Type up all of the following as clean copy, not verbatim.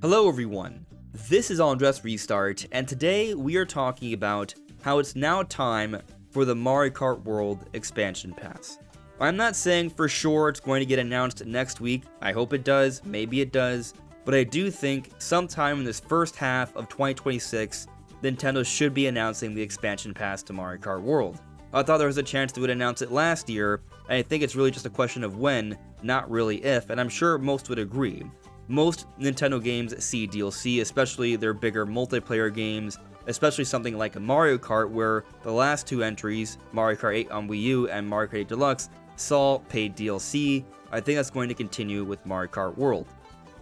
Hello everyone, this is AndresRestart, and today we are talking about how it's now time for the Mario Kart World expansion pass. I'm not saying for sure it's going to get announced next week, I hope it does, maybe it does, but I do think sometime in this first half of 2026, Nintendo should be announcing the expansion pass to Mario Kart World. I thought there was a chance they would announce it last year, and I think it's really just a question of when, not really if, and I'm sure most would agree. Most Nintendo games see DLC, especially their bigger multiplayer games, especially something like Mario Kart, where the last two entries, Mario Kart 8 on Wii U and Mario Kart 8 Deluxe, saw paid DLC. I think that's going to continue with Mario Kart World.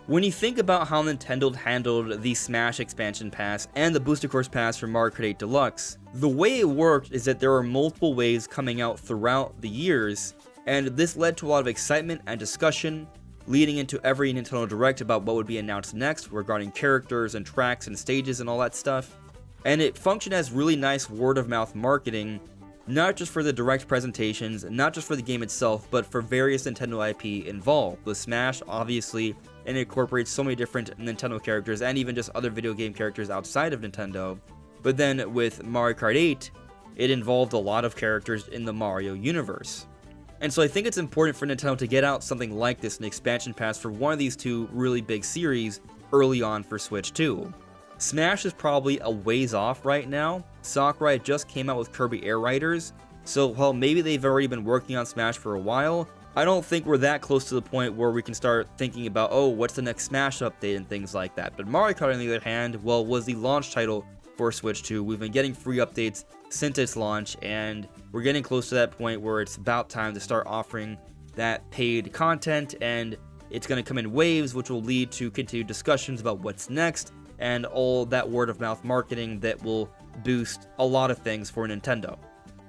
When you think about how Nintendo handled the Smash expansion pass and the Booster Course pass for Mario Kart 8 Deluxe, the way it worked is that there were multiple waves coming out throughout the years, and this led to a lot of excitement and discussion, leading into every Nintendo Direct about what would be announced next regarding characters and tracks and stages and all that stuff. And it functioned as really nice word-of-mouth marketing, not just for the Direct presentations, not just for the game itself, but for various Nintendo IP involved. With Smash, obviously, and it incorporates so many different Nintendo characters and even just other video game characters outside of Nintendo. But then with Mario Kart 8, it involved a lot of characters in the Mario universe. And so I think it's important for Nintendo to get out something like this, an expansion pass for one of these two really big series early on for Switch 2. Smash is probably a ways off right now. Sakurai just came out with Kirby Air Riders, so while maybe they've already been working on Smash for a while, I don't think we're that close to the point where we can start thinking about, oh, what's the next Smash update and things like that. But Mario Kart, on the other hand, well, was the launch title for Switch 2. We've been getting free updates since its launch, and we're getting close to that point where it's about time to start offering that paid content, and it's going to come in waves, which will lead to continued discussions about what's next, and all that word-of-mouth marketing that will boost a lot of things for Nintendo.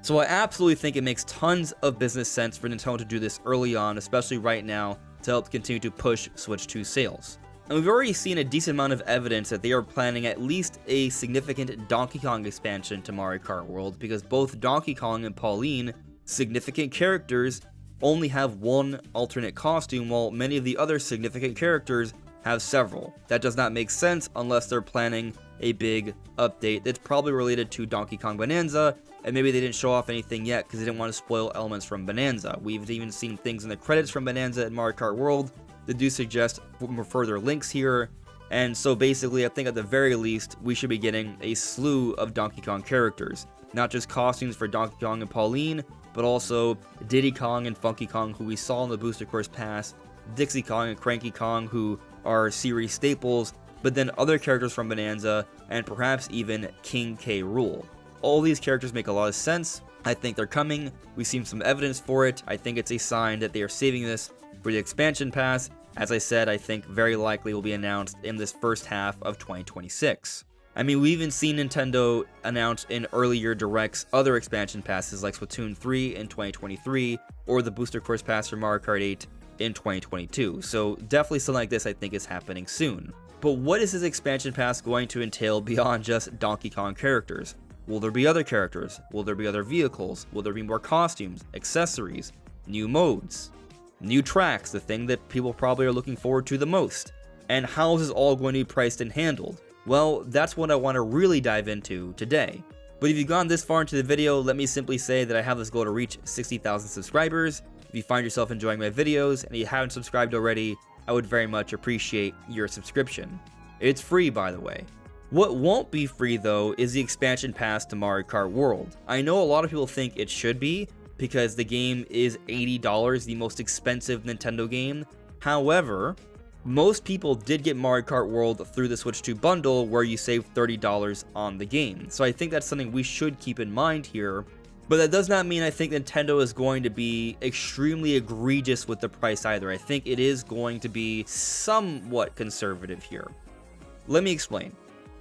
So I absolutely think it makes tons of business sense for Nintendo to do this early on, especially right now, to help continue to push Switch 2 sales. And we've already seen a decent amount of evidence that they are planning at least a significant Donkey Kong expansion to Mario Kart World, because both Donkey Kong and Pauline, significant characters, only have one alternate costume, while many of the other significant characters have several. That does not make sense unless they're planning a big update that's probably related to Donkey Kong Bonanza, and maybe they didn't show off anything yet because they didn't want to spoil elements from Bonanza. We've even seen things in the credits from Bonanza and Mario Kart World that do suggest more further links here, and so basically I think at the very least we should be getting a slew of Donkey Kong characters, not just costumes for Donkey Kong and Pauline, but also Diddy Kong and Funky Kong, who we saw in the Booster Course Pass, Dixie Kong and Cranky Kong, who are series staples, but then other characters from Bonanza, and perhaps even King K. Rool. All these characters make a lot of sense. I think they're coming. We've seen some evidence for it. I think it's a sign that they are saving this for the expansion pass. As I said, I think very likely will be announced in this first half of 2026. I mean, we've even seen Nintendo announce in earlier directs other expansion passes like Splatoon 3 in 2023, or the Booster Course Pass for Mario Kart 8 in 2022. So definitely something like this I think is happening soon. But what is this expansion pass going to entail beyond just Donkey Kong characters? Will there be other characters? Will there be other vehicles? Will there be more costumes, accessories, new modes, new tracks, the thing that people probably are looking forward to the most? And how is this all going to be priced and handled? Well, that's what I want to really dive into today. But if you've gone this far into the video, let me simply say that I have this goal to reach 60,000 subscribers. If you find yourself enjoying my videos and you haven't subscribed already, I would very much appreciate your subscription. It's free, by the way. What won't be free, though, is the expansion pass to Mario Kart World. I know a lot of people think it should be, because the game is $80, the most expensive Nintendo game. However, most people did get Mario Kart World through the Switch 2 bundle, where you save $30 on the game. So I think that's something we should keep in mind here. But that does not mean I think Nintendo is going to be extremely egregious with the price either. I think it is going to be somewhat conservative here. Let me explain.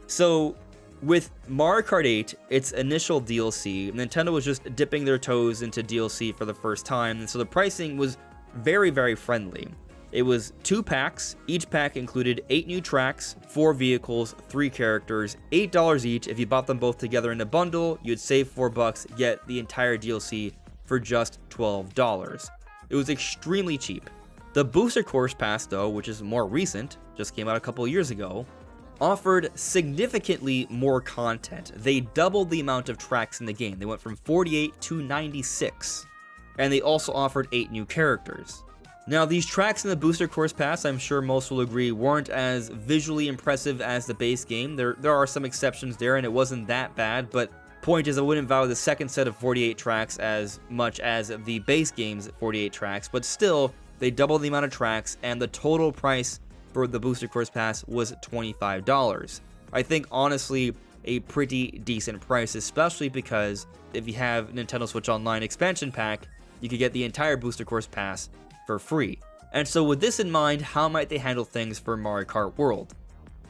So, with Mario Kart 8, its initial DLC, Nintendo was just dipping their toes into DLC for the first time, and so the pricing was very, very friendly. It was 2 packs. Each pack included 8 new tracks, 4 vehicles, 3 characters, $8 each. If you bought them both together in a bundle, you'd save $4, get the entire DLC for just $12. It was extremely cheap. The Booster Course Pass, though, which is more recent, just came out a couple years ago, offered significantly more content. They doubled the amount of tracks in the game. They went from 48 to 96. And they also offered 8 new characters. Now, these tracks in the Booster Course Pass, I'm sure most will agree, weren't as visually impressive as the base game. There are some exceptions there, and it wasn't that bad, but point is I wouldn't value the second set of 48 tracks as much as the base game's 48 tracks, but still, they doubled the amount of tracks, and the total price for the Booster Course Pass was $25. I think, honestly, a pretty decent price, especially because if you have Nintendo Switch Online expansion pack, you could get the entire Booster Course Pass for free. And so with this in mind, how might they handle things for Mario Kart World?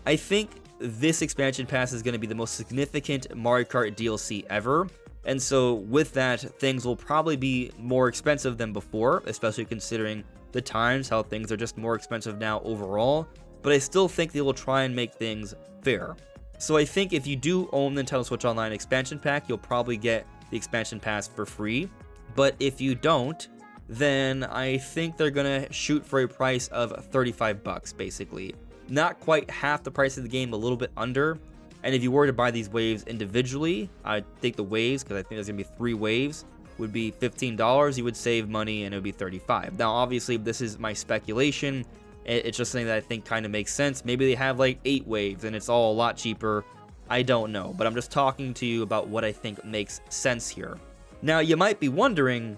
I think this expansion pass is going to be the most significant Mario Kart DLC ever, and so with that, things will probably be more expensive than before, especially considering the times, how things are just more expensive now overall, but I still think they will try and make things fair. So I think if you do own Nintendo Switch Online expansion pack, you'll probably get the expansion pass for free, but if you don't, then I think they're gonna shoot for a price of $35 basically. Not quite half the price of the game, a little bit under. And if you were to buy these waves individually, I think the waves, because I think there's gonna be 3 waves, would be $15. You would save money and it would be $35. Now obviously this is my speculation. It's just something that I think kind of makes sense. Maybe they have like 8 waves and it's all a lot cheaper. I don't know, but I'm just talking to you about what I think makes sense here. Now you might be wondering,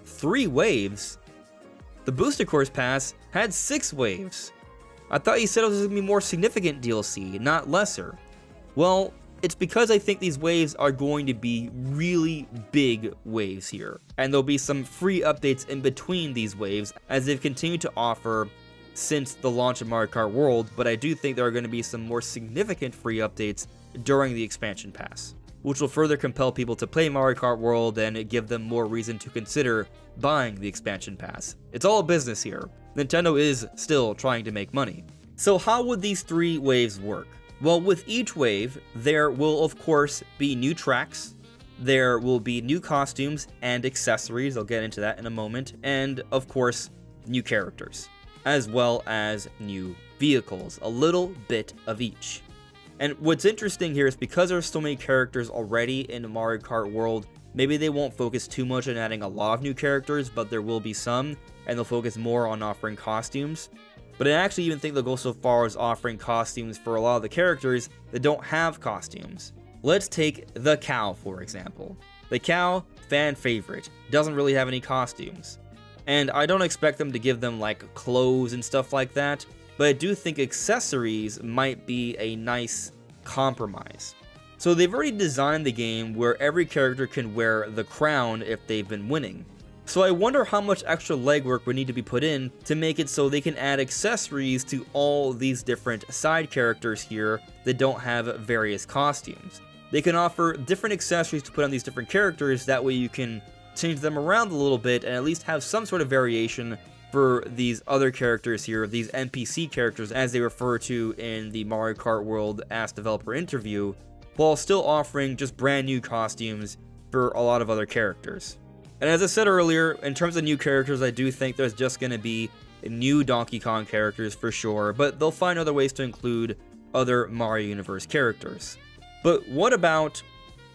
3 waves? The Booster Course Pass had 6 waves. I thought you said it was going to be more significant DLC, not lesser. Well, it's because I think these waves are going to be really big waves here. And there'll be some free updates in between these waves as they've continued to offer since the launch of Mario Kart World, but I do think there are going to be some more significant free updates during the expansion pass, which will further compel people to play Mario Kart World and give them more reason to consider buying the expansion pass. It's all business here. Nintendo is still trying to make money. So how would these 3 waves work? Well, with each wave, there will of course be new tracks, there will be new costumes and accessories, I'll get into that in a moment, and of course, new characters, as well as new vehicles, a little bit of each. And what's interesting here is because there's so many characters already in Mario Kart World, maybe they won't focus too much on adding a lot of new characters, but there will be some, and they'll focus more on offering costumes. But I actually even think they'll go so far as offering costumes for a lot of the characters that don't have costumes. Let's take the cow, for example. The cow, fan favorite, doesn't really have any costumes. And I don't expect them to give them like clothes and stuff like that, but I do think accessories might be a nice compromise. So they've already designed the game where every character can wear the crown if they've been winning. So I wonder how much extra legwork would need to be put in to make it so they can add accessories to all these different side characters here that don't have various costumes. They can offer different accessories to put on these different characters, that way you can change them around a little bit and at least have some sort of variation for these other characters here, these NPC characters as they refer to in the Mario Kart World Ask Developer interview, while still offering just brand new costumes for a lot of other characters. And as I said earlier, in terms of new characters, I do think there's just going to be new Donkey Kong characters for sure, but they'll find other ways to include other Mario Universe characters. But what about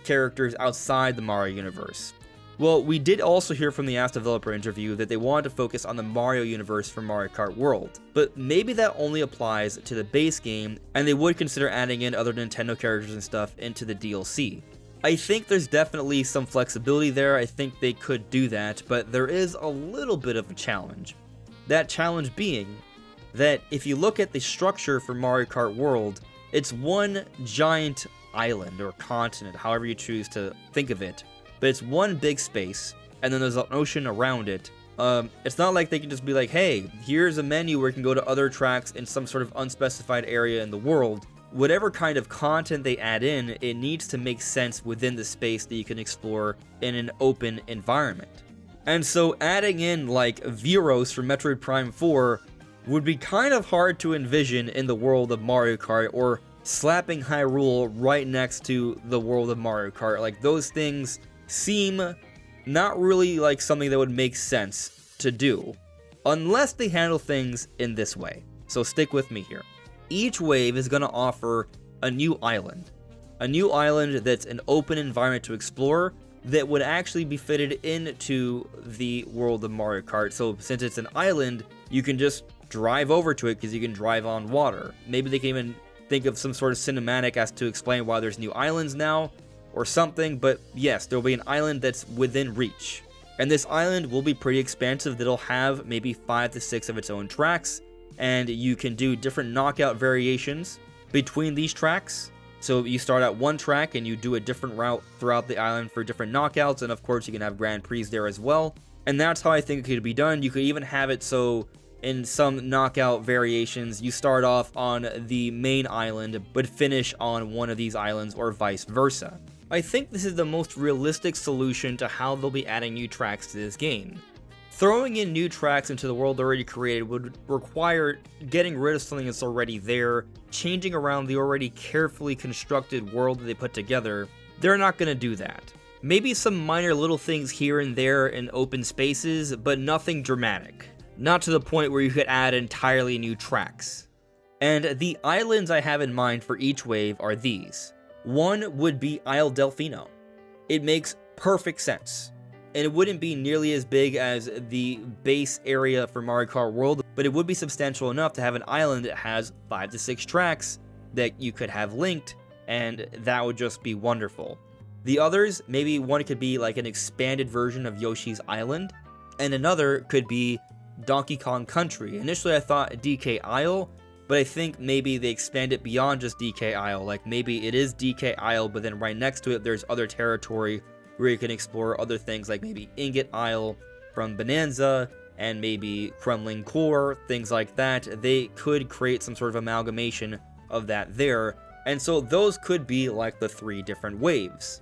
characters outside the Mario Universe? Well, we did also hear from the Ask Developer interview that they wanted to focus on the Mario Universe for Mario Kart World, but maybe that only applies to the base game, and they would consider adding in other Nintendo characters and stuff into the DLC. I think there's definitely some flexibility there, I think they could do that, but there is a little bit of a challenge. That challenge being that if you look at the structure for Mario Kart World, it's one giant island or continent, however you choose to think of it, but it's one big space, and then there's an ocean around it. It's not like they can just be like, hey, here's a menu where you can go to other tracks in some sort of unspecified area in the world. Whatever kind of content they add in, it needs to make sense within the space that you can explore in an open environment. And so adding in like Viros from Metroid Prime 4 would be kind of hard to envision in the world of Mario Kart, or slapping Hyrule right next to the world of Mario Kart. Like, those things seem not really like something that would make sense to do. unless they handle things in this way. So stick with me here. Each wave is going to offer a new island. A new island that's an open environment to explore that would actually be fitted into the world of Mario Kart. So since it's an island, you can just drive over to it because you can drive on water. Maybe they can even think of some sort of cinematic as to explain why there's new islands now or something. But yes, there'll be an island that's within reach. And this island will be pretty expansive. That'll have maybe 5 to 6 of its own tracks. And you can do different knockout variations between these tracks. So you start at one track and you do a different route throughout the island for different knockouts. And of course you can have Grand Prix there as well. And that's how I think it could be done. You could even have it so in some knockout variations, you start off on the main island, but finish on one of these islands or vice versa. I think this is the most realistic solution to how they'll be adding new tracks to this game. Throwing in new tracks into the world already created would require getting rid of something that's already there, changing around the already carefully constructed world that they put together. They're not going to do that. Maybe some minor little things here and there in open spaces, but nothing dramatic. Not to the point where you could add entirely new tracks. And the islands I have in mind for each wave are these. One would be Isle Delfino. It makes perfect sense. And it wouldn't be nearly as big as the base area for Mario Kart World, but it would be substantial enough to have an island that has 5 to 6 tracks that you could have linked, and that would just be wonderful. The others, maybe one could be like an expanded version of Yoshi's Island, and another could be Donkey Kong Country. Initially I thought DK Isle, but I think maybe they expand it beyond just DK Isle. Like maybe it is DK Isle, but then right next to it there's other territory where you can explore other things like maybe Ingot Isle from Bonanza and maybe Kremling Core, things like that. They could create some sort of amalgamation of that there. And so those could be like the 3 different waves,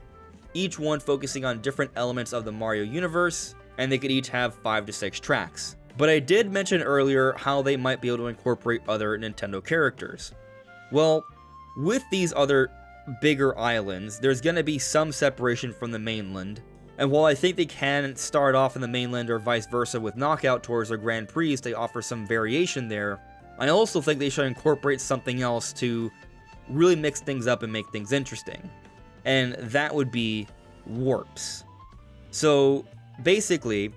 each one focusing on different elements of the Mario universe, and they could each have 5 to 6 tracks. But I did mention earlier how they might be able to incorporate other Nintendo characters. Well, with these other bigger islands, there's going to be some separation from the mainland, and while I think they can start off in the mainland or vice versa with knockout tours or Grand Prix, they offer some variation there, I also think they should incorporate something else to really mix things up and make things interesting, and that would be warps. So basically,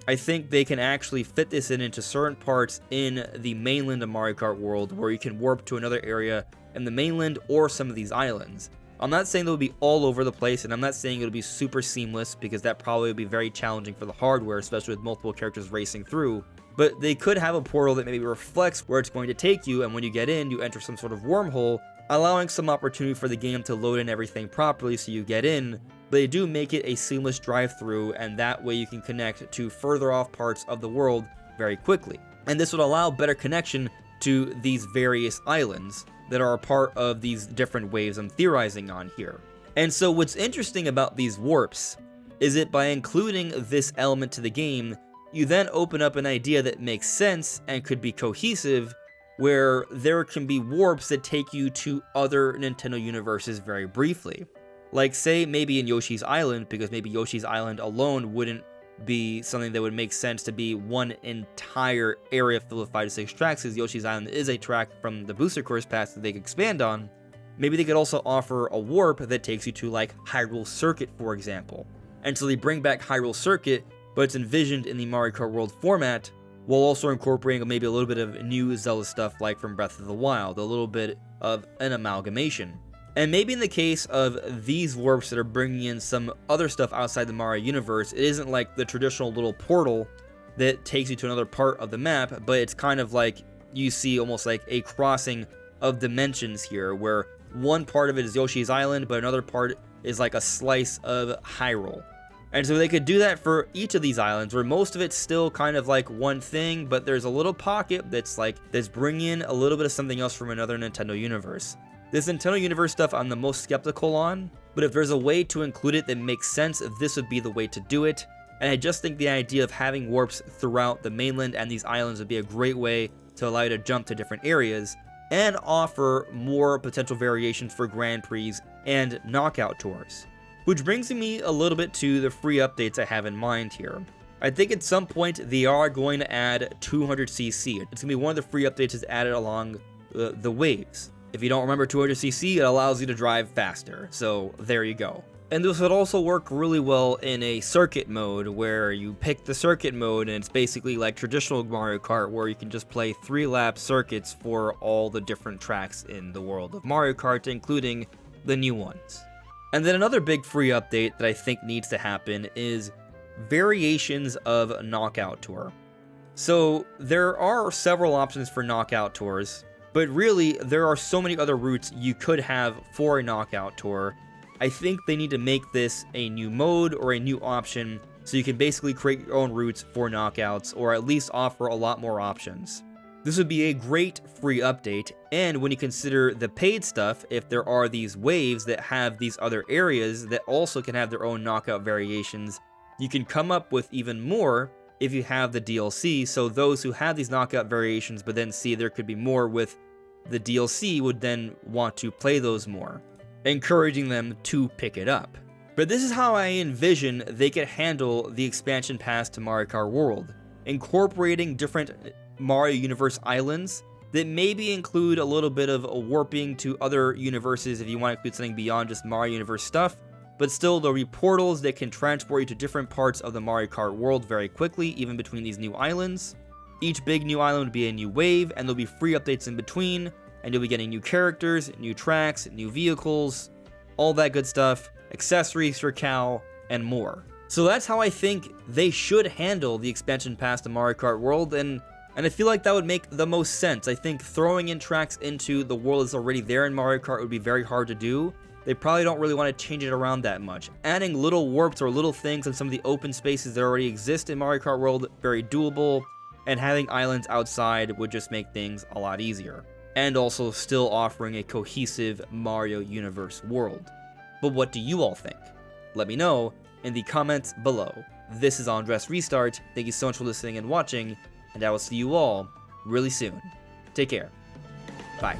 I think they can actually fit this into certain parts in the mainland of Mario Kart World where you can warp to another area in the mainland or some of these islands. I'm not saying they'll be all over the place, and I'm not saying it'll be super seamless because that probably would be very challenging for the hardware, especially with multiple characters racing through. But they could have a portal that maybe reflects where it's going to take you, and when you get in, you enter some sort of wormhole, allowing some opportunity for the game to load in everything properly so you get in. But they do make it a seamless drive-through, and that way you can connect to further off parts of the world very quickly. And this would allow better connection to these various islands that are a part of these different waves I'm theorizing on here. And so what's interesting about these warps is that by including this element to the game, you then open up an idea that makes sense and could be cohesive, where there can be warps that take you to other Nintendo universes very briefly. Like say maybe in Yoshi's Island, because maybe Yoshi's Island alone wouldn't be something that would make sense to be one entire area filled with 5 to 6 tracks, because Yoshi's Island is a track from the Booster Course Pass that they could expand on. Maybe they could also offer a warp that takes you to like Hyrule Circuit, for example. And so they bring back Hyrule Circuit, but it's envisioned in the Mario Kart World format, while also incorporating maybe a little bit of new Zelda stuff like from Breath of the Wild, a little bit of an amalgamation. And maybe in the case of these warps that are bringing in some other stuff outside the Mario universe, it isn't like the traditional little portal that takes you to another part of the map, but it's kind of like you see almost like a crossing of dimensions here, where one part of it is Yoshi's Island, but another part is like a slice of Hyrule. And so they could do that for each of these islands, where most of it's still kind of like one thing, but there's a little pocket that's bringing in a little bit of something else from another Nintendo universe. This Nintendo universe stuff I'm the most skeptical on, but if there's a way to include it that makes sense, this would be the way to do it. And I just think the idea of having warps throughout the mainland and these islands would be a great way to allow you to jump to different areas and offer more potential variations for Grand Prix and knockout tours. Which brings me a little bit to the free updates I have in mind here. I think at some point they are going to add 200cc. It's going to be one of the free updates that's added along the waves. If you don't remember 200cc, it allows you to drive faster. So there you go. And this would also work really well in a circuit mode where you pick the circuit mode and it's basically like traditional Mario Kart where you can just play 3-lap circuits for all the different tracks in the world of Mario Kart, including the new ones. And then another big free update that I think needs to happen is variations of Knockout Tour. So there are several options for Knockout Tours, but really there are so many other routes you could have for a Knockout Tour. I think they need to make this a new mode or a new option so you can basically create your own routes for knockouts, or at least offer a lot more options. This would be a great free update, and when you consider the paid stuff, if there are these waves that have these other areas that also can have their own knockout variations, you can come up with even more if you have the DLC, so those who have these knockout variations but then see there could be more with the DLC would then want to play those more, encouraging them to pick it up. But this is how I envision they could handle the expansion pass to Mario Kart World, incorporating different Mario Universe islands that maybe include a little bit of warping to other universes if you want to include something beyond just Mario Universe stuff, but still there'll be portals that can transport you to different parts of the Mario Kart world very quickly, even between these new islands. Each big new island would be a new wave, and there'll be free updates in between, and you'll be getting new characters, new tracks, new vehicles, all that good stuff, accessories for Cal, and more. So that's how I think they should handle the expansion pass to Mario Kart World, and I feel like that would make the most sense. I think throwing in tracks into the world that's already there in Mario Kart would be very hard to do. They probably don't really want to change it around that much. Adding little warps or little things in some of the open spaces that already exist in Mario Kart World, very doable, and having islands outside would just make things a lot easier. And also still offering a cohesive Mario Universe world. But what do you all think? Let me know in the comments below. This is AndresRestart. Thank you so much for listening and watching, and I will see you all really soon. Take care. Bye.